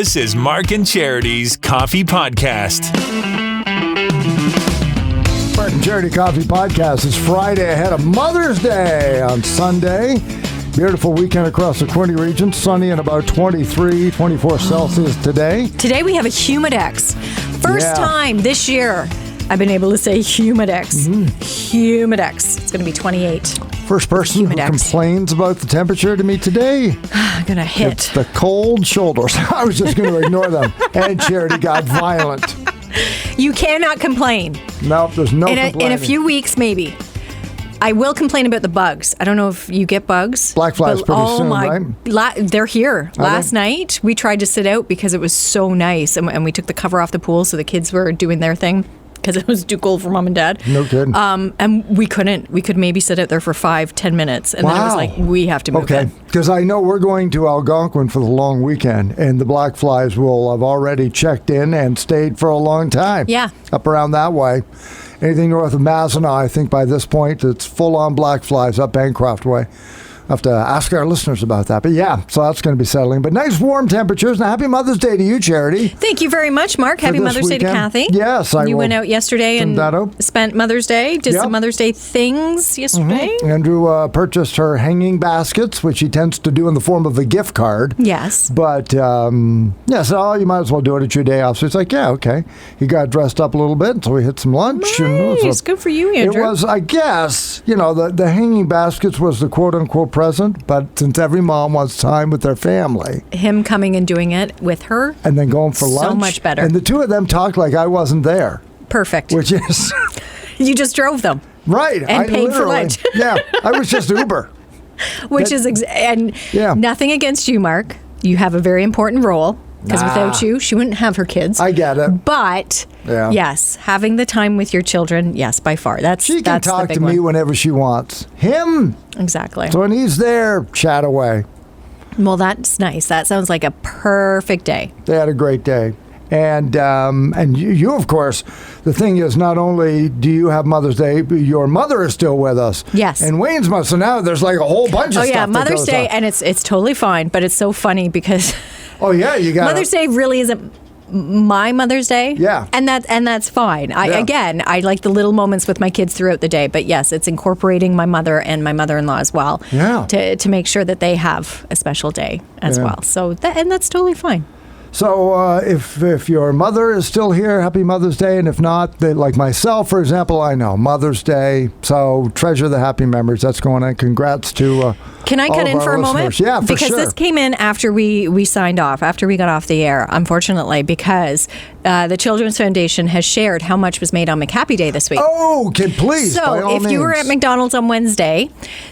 This is Mark and Charity's Coffee Podcast. Mark and Charity Coffee Podcast is Friday ahead of Mother's Day on Sunday. Beautiful weekend across the Quinte region. Sunny and about 23, 24 Celsius today. Today we have a Humidex. First time this year I've been able to say Humidex. Humidex. It's going to be 28. First person who complains about the temperature to me today. I'm going to hit. It's the cold shoulders. I was just going to ignore them. And Charity got violent. You cannot complain. Nope, there's no complaining. In a few weeks, maybe. I will complain about the bugs. I don't know if you get bugs. Black flies pretty soon, right? They're here. Last night, we tried to sit out because it was so nice. And we took the cover off the pool so the kids were doing their thing because it was too cold for mom and dad. No kidding. And we couldn't. We could maybe sit out there for 5-10 minutes. And then it was like, we have to move in. Because I know we're going to Algonquin for the long weekend, and the black flies will have already checked in and stayed for a long time. Yeah. Up around that way. Anything north of Mazenau, I think by this point, it's full-on black flies up Bancroft way. I'll have to ask our listeners about that. But yeah, so that's going to be settling. But nice warm temperatures. And happy Mother's Day to you, Charity. Thank you very much, Mark. Happy Mother's Day to Kathy. Yes, You went out yesterday and spent Mother's Day. Did some Mother's Day things yesterday. Andrew purchased her hanging baskets, which he tends to do in the form of a gift card. Yes. But, so you might as well do it at your day off. So it's like, yeah, okay. He got dressed up a little bit, so we hit some lunch. Nice. Good for you, Andrew. It was, I guess, the hanging baskets was the quote-unquote present, but since every mom wants time with their family. Him coming and doing it with her. And then going for lunch. So much better. And the two of them talked like I wasn't there. Perfect. Which is... You just drove them. Right. And paid for lunch. Yeah. I was just Uber. Nothing against you, Mark. You have a very important role. Because without you, she wouldn't have her kids. I get it. But, yes, having the time with your children, yes, by far. She can talk to me whenever she wants. Him? Exactly. So when he's there, chat away. Well, that's nice. That sounds like a perfect day. They had a great day. And you, of course, the thing is, not only do you have Mother's Day, your mother is still with us. Yes. And Wayne's mother. So now there's like a whole bunch of stuff. Oh, yeah, Mother's Day, and it's totally fine. But it's so funny because... Oh, yeah, you got Mother's Day really isn't my Mother's Day. Yeah. And that's fine. I like the little moments with my kids throughout the day. But yes, it's incorporating my mother and my mother-in-law as well. Yeah. To make sure that they have a special day as well. So that's totally fine. So if your mother is still here, happy Mother's Day. And if not, like myself, for example, I know Mother's Day. So treasure the happy memories. That's going on. Congrats to Can I cut in for a moment? Yeah, for sure. Because this came in after we signed off, after we got off the air, unfortunately, because the Children's Foundation has shared how much was made on McHappy Day this week. Oh, please. So if you were at McDonald's on Wednesday,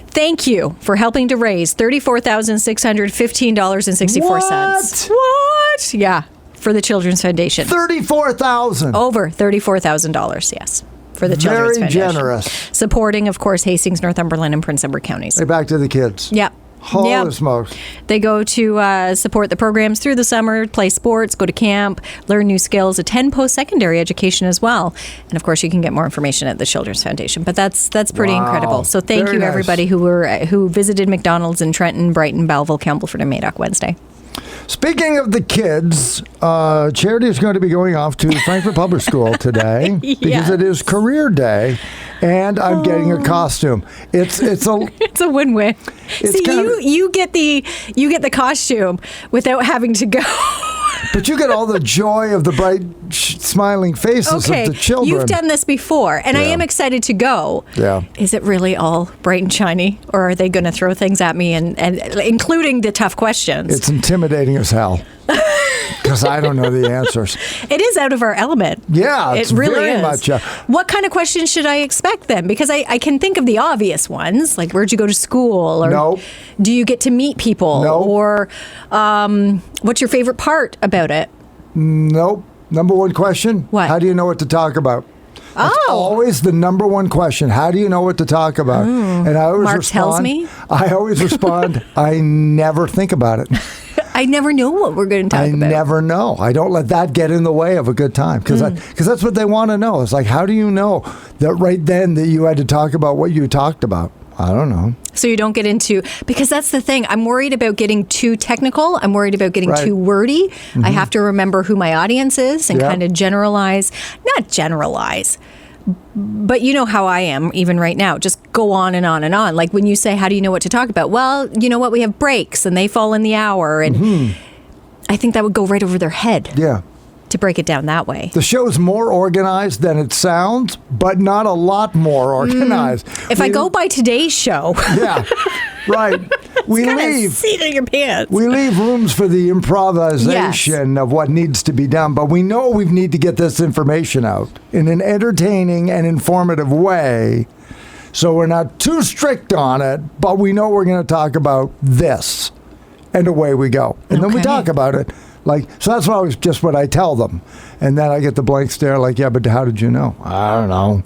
thank you for helping to raise $34,615.64. What? Yeah, for the Children's Foundation. $34,000. Over $34,000, yes. For the Children's Foundation. Very generous. Supporting, of course, Hastings, Northumberland, and Prince Edward counties. Hey, back to the kids. Yep. Holy smokes. They go to support the programs through the summer, play sports, go to camp, learn new skills, attend post-secondary education as well. And, of course, you can get more information at the Children's Foundation. But that's pretty incredible. So thank you, everybody who visited McDonald's in Trenton, Brighton, Belleville, Campbellford, and Madoc Wednesday. Speaking of the kids, Charity is going to be going off to Frankford Public School today because it is career day, and I'm getting a costume. It's a win-win. See, you get the costume without having to go. But you get all the joy of the bright, smiling faces of the children. You've done this before, and I am excited to go. Yeah. Is it really all bright and shiny, or are they going to throw things at me, and including the tough questions? It's intimidating as hell. Because I don't know the answers. It is out of our element. Yeah, it's it really very is. much. What kind of questions should I expect then? Because I can think of the obvious ones, like where'd you go to school? Or do you get to meet people? Nope. Or what's your favorite part about it? Nope. Number one question. What? How do you know what to talk about? That's always the number one question. How do you know what to talk about? And I always Mark tells me. I always respond, I never think about it. I never know what we're going to talk about. I never know. I don't let that get in the way of a good time because that's what they want to know. It's like, how do you know that right then that you had to talk about what you talked about? I don't know. So you don't get into, because that's the thing. I'm worried about getting too technical. I'm worried about getting too wordy. I have to remember who my audience is and kind of not generalize, but you know how I am even right now. Just go on and on and on. Like when you say, how do you know what to talk about? Well, you know what? We have breaks and they fall in the hour. And I think that would go right over their head. Yeah. To break it down that way. The show's more organized than it sounds, but not a lot more organized. If I go by today's show. Yeah, right. We leave seat in your pants. We leave rooms for the improvisation of what needs to be done, but we know we need to get this information out in an entertaining and informative way. So we're not too strict on it, but we know we're going to talk about this. And away we go. And then we talk about it. So that's what I tell them. And then I get the blank stare like, yeah, but how did you know? I don't know.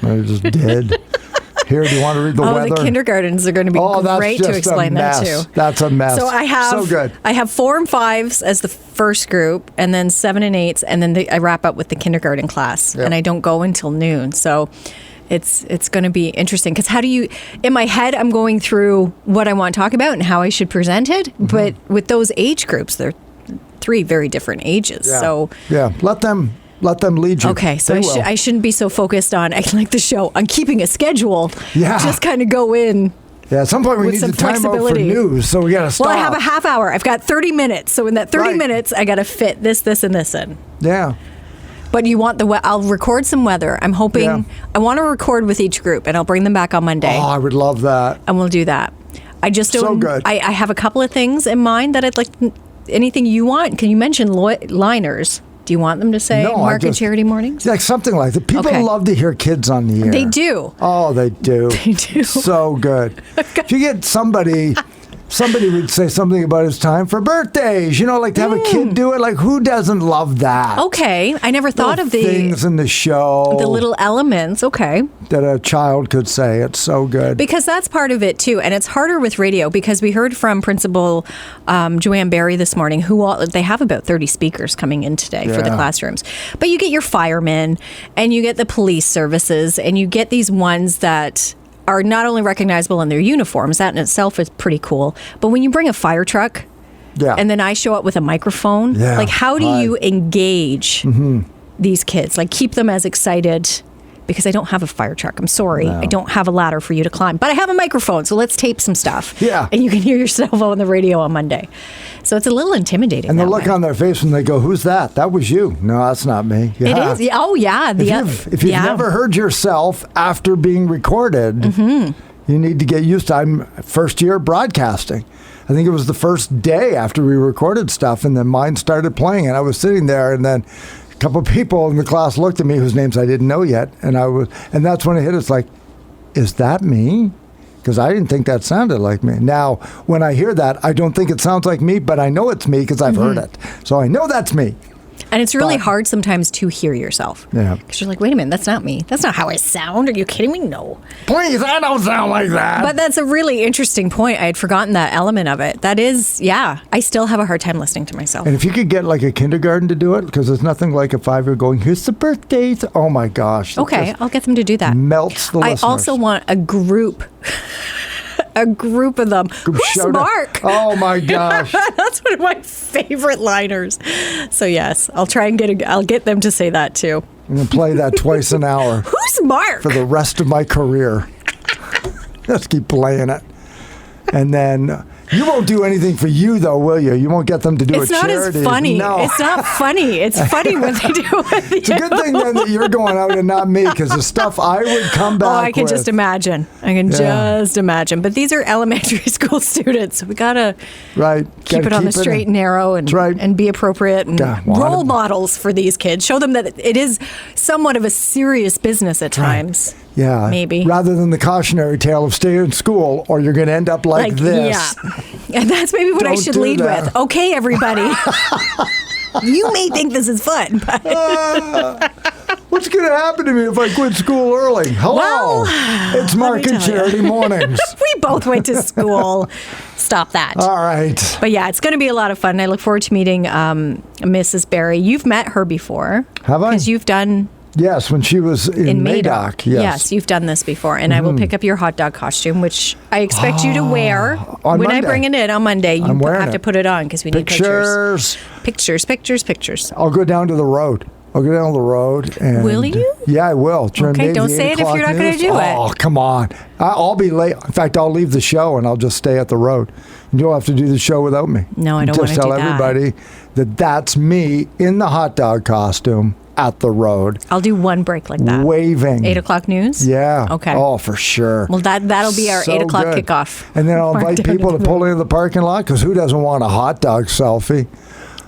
I just did. Here, do you want to read the weather? The kindergartens are going to be great to explain that too. That's a mess. So I have 4 and 5s as the first group, and then 7 and 8s, and then I wrap up with the kindergarten class. Yep. And I don't go until noon. So it's going to be interesting because in my head, I'm going through what I want to talk about and how I should present it. But with those age groups, they're 3 very different ages. Yeah. So let them lead you. Okay, so I shouldn't be so focused on like the show on keeping a schedule. Yeah, just kind of go in. Yeah, at some point we need to time out for news, so we got to stop. Well, I have a half hour. I've got 30 minutes, so in that 30 minutes, I got to fit this, and this in. Yeah. But you want I'll record some weather. I'm hoping I want to record with each group, and I'll bring them back on Monday. Oh, I would love that. And we'll do that. I just don't. So good. I have a couple of things in mind that I'd like. Anything you want? Can you mention liners? Do you want them to say Market Charity Mornings? Like something like that. People love to hear kids on the air. They do. Oh, they do. They do. So good. If you get somebody would say something about it's time for birthdays. Like to have a kid do it. Like who doesn't love that? Okay. I never thought of the things in the show. The little elements. Okay. That a child could say. It's so good. Because that's part of it too. And it's harder with radio because we heard from Principal Joanne Barry this morning they have about 30 speakers coming in today for the classrooms. But you get your firemen and you get the police services and you get these ones that are not only recognizable in their uniforms, that in itself is pretty cool, but when you bring a fire truck and then I show up with a microphone, like how do you engage these kids? Like keep them as excited, because I don't have a fire truck. I'm sorry. No. I don't have a ladder for you to climb, but I have a microphone, so let's tape some stuff. Yeah. And you can hear yourself on the radio on Monday. So it's a little intimidating. And the look on their face when they go, who's that? That was you. No, that's not me. Yeah. It is. Oh, yeah. If you've never heard yourself after being recorded, you need to get used to it. I'm first year broadcasting. I think it was the first day after we recorded stuff, and then mine started playing, and I was sitting there, and then a couple of people in the class looked at me whose names I didn't know yet, and that's when it hit. It's like, is that me? Because I didn't think that sounded like me. Now, when I hear that, I don't think it sounds like me, but I know it's me because I've heard it. So I know that's me. And it's really hard sometimes to hear yourself. Yeah. Because you're like, wait a minute, that's not me. That's not how I sound. Are you kidding me? No. Please, I don't sound like that. But that's a really interesting point. I had forgotten that element of it. That is, I still have a hard time listening to myself. And if you could get like a kindergarten to do it, because there's nothing like a 5-year going, here's the birthdays. Oh my gosh. Okay, I'll get them to do that. Melts the listeners. I also want a group. A group of them. Who's Mark? Oh my gosh. That's one of my favorite liners. So yes, I'll try and I'll get them to say that too. I'm going to play that twice an hour. Who's Mark? For the rest of my career. Just keep playing it. And then you won't do anything for you, though, will you? You won't get them to do it's a charity. It's not as funny. No. It's not funny. It's funny when they do it. It's a good thing then that you're going out and not me, because the stuff I would come back with. I can just imagine. Just imagine. But these are elementary school students. We got to keep it on the straight and narrow and be appropriate and role models for these kids. Show them that it is somewhat of a serious business at times. Yeah. Maybe. Rather than the cautionary tale of stay in school or you're going to end up like this. Yeah. And that's maybe what I should lead with. Okay, everybody. You may think this is fun, but what's going to happen to me if I quit school early? Hello. Well, it's Market Charity Mornings. We both went to school. Stop that. All right. But yeah, it's going to be a lot of fun. I look forward to meeting Mrs. Barry. You've met her before. Have I? Because you've done Yes, when she was in Madoc. Yes, you've done this before. And I will pick up your hot dog costume, which I expect you to wear when Monday. I bring it in on Monday. You have to put it on because we need pictures. Pictures. I'll go down to the road. And will you? Yeah, I will. Okay, don't say it if you're not going to do it. Oh, come on. I'll be late. In fact, I'll leave the show and I'll just stay at the road. And you'll have to do the show without me. No, I don't want to do that. Just tell everybody that that's me in the hot dog costume at the road. I'll do one break like that. Waving. 8 o'clock news? Yeah. Okay. Oh, for sure. Well, that'll be our 8 o'clock good. kickoff. And then I'll invite people to pull into the parking lot because who doesn't want a hot dog selfie?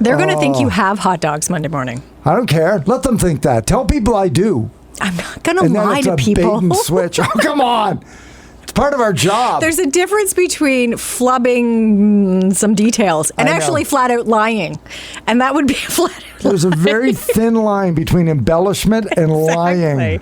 They're going to think you have hot dogs Monday morning. I don't care. Let them think that. Tell people I do. I'm not going to lie to people. Bait and switch. Oh, come on. It's part of our job. There's a difference between flubbing some details and actually flat out lying. And that would be a flat out There's a very thin line between embellishment and lying.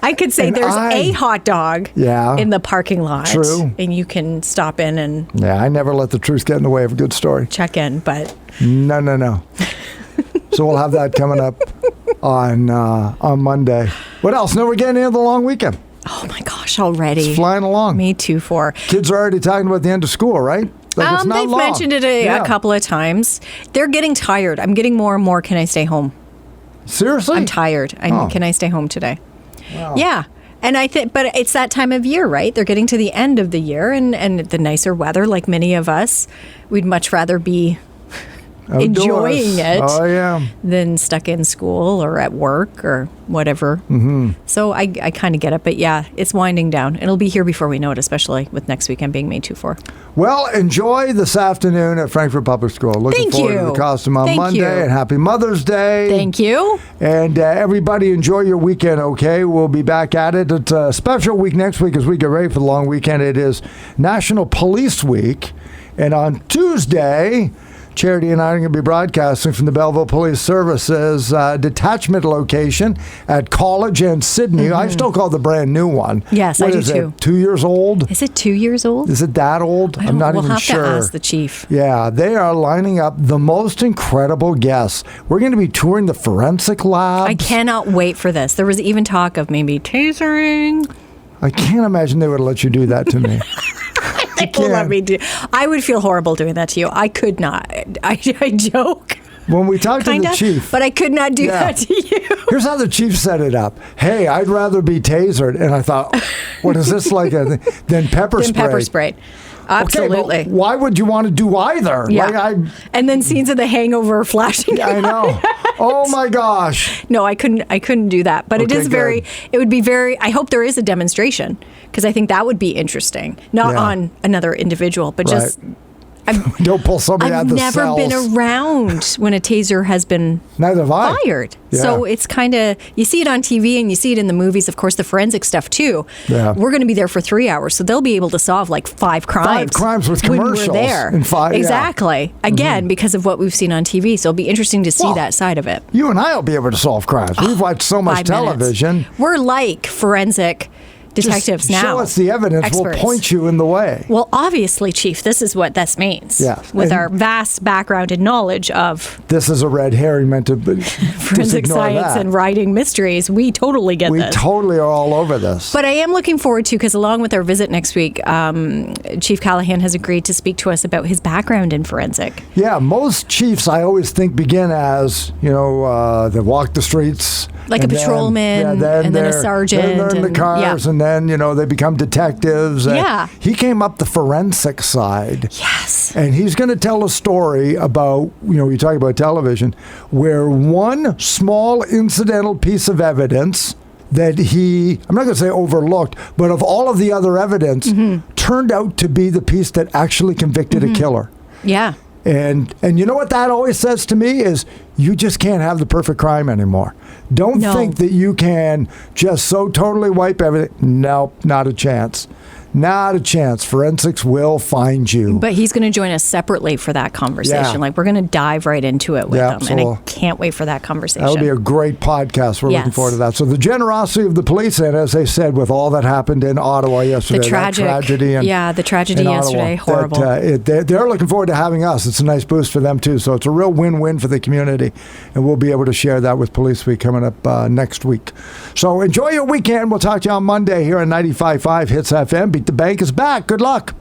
I could say there's a hot dog in the parking lot. True. And you can stop in and... Yeah, I never let the truth get in the way of a good story. Check in, but... No. So we'll have that coming up on Monday. What else? No, we're getting into the long weekend. Oh my gosh, already. It's flying along. Me too, for. Kids are already talking about the end of school, right? Like it's not they've long. mentioned it a couple of times. They're getting tired. I'm getting more and more, can I stay home? Seriously? I'm tired. Can I stay home today? Wow. Yeah. And I think, but it's that time of year, right? They're getting to the end of the year and the nicer weather, like many of us, we'd much rather be Outdoors. enjoying it – than stuck in school or at work or whatever. Mm-hmm. So I kind of get it. But yeah, it's winding down. It'll be here before we know it, especially with next weekend being May 2-4. Well, enjoy this afternoon at Frankford Public School. Looking forward to the costume on Monday. And happy Mother's Day. Thank you. And everybody enjoy your weekend, okay? We'll be back at it. It's a special week next week as we get ready for the long weekend. It is National Police Week. And on Tuesday... Charity and I are going to be broadcasting from the Belleville Police Services detachment location at College and Sydney. I still call the brand new one. Yes, I do too. 2 years old? Is it 2 years old? Is it that old? I'm not even sure. We'll have to ask the chief. Yeah, they are lining up the most incredible guests. We're going to be touring the forensic labs. I cannot wait for this. There was even talk of maybe tasering. I can't imagine they would let you do that to me. They will let me do. I would feel horrible doing that to you. I could not. I joke. When we talked to the chief. But I could not do that to you. Here's how the chief set it up. Hey, I'd rather be tasered. And I thought, what is this like than pepper spray? Than pepper spray. Absolutely. Okay, why would you want to do either? Yeah. And then scenes of The Hangover flashing. I know. Oh my gosh. No, I couldn't do that. But it is very, it would be very, I hope there is a demonstration because I think that would be interesting. Not on another individual, but just. Don't pull somebody out of the cells. I've never been around when a taser has been fired. Yeah. So it's kind of, you see it on TV and you see it in the movies, of course, the forensic stuff too. Yeah. We're going to be there for 3 hours, so they'll be able to solve like 5 crimes. 5 crimes with commercials. When we're there. In 5, exactly. Again, because of what we've seen on TV. So it'll be interesting to see that side of it. You and I will be able to solve crimes. We've watched so much television. We're like forensic detectives now. Show us the evidence. Experts. We'll point you in the way. Well, obviously, Chief, this is what this means. Yes. With our vast background and knowledge of... This is a red herring meant to forensic science and writing mysteries. We totally get this. We totally are all over this. But I am looking forward to, because along with our visit next week, Chief Callahan has agreed to speak to us about his background in forensic. Yeah, most chiefs I always think begin as, they walk the streets. Like a patrolman, and then a sergeant. Then they're in the cars, and then, they become detectives. Yeah. He came up the forensic side. Yes. And he's going to tell a story about, we talk about television, where one small incidental piece of evidence that I'm not going to say overlooked, but of all of the other evidence, turned out to be the piece that actually convicted a killer. Yeah. And you know what that always says to me is you just can't have the perfect crime anymore. Don't think that you can just so totally wipe everything. Nope, not a chance. Not a chance. Forensics will find you. But he's going to join us separately for that conversation. Yeah. Like, we're going to dive right into it with him. So And I can't wait for that conversation. That'll be a great podcast. We're looking forward to that. So the generosity of the police, and as they said, with all that happened in Ottawa yesterday, the tragedy yesterday, horrible. They're looking forward to having us. It's a nice boost for them too. So it's a real win-win for the community, and we'll be able to share that with Police Week coming up next week. So enjoy your weekend. We'll talk to you on Monday here on 95.5 Hits FM. Beat the Bank is back. Good luck.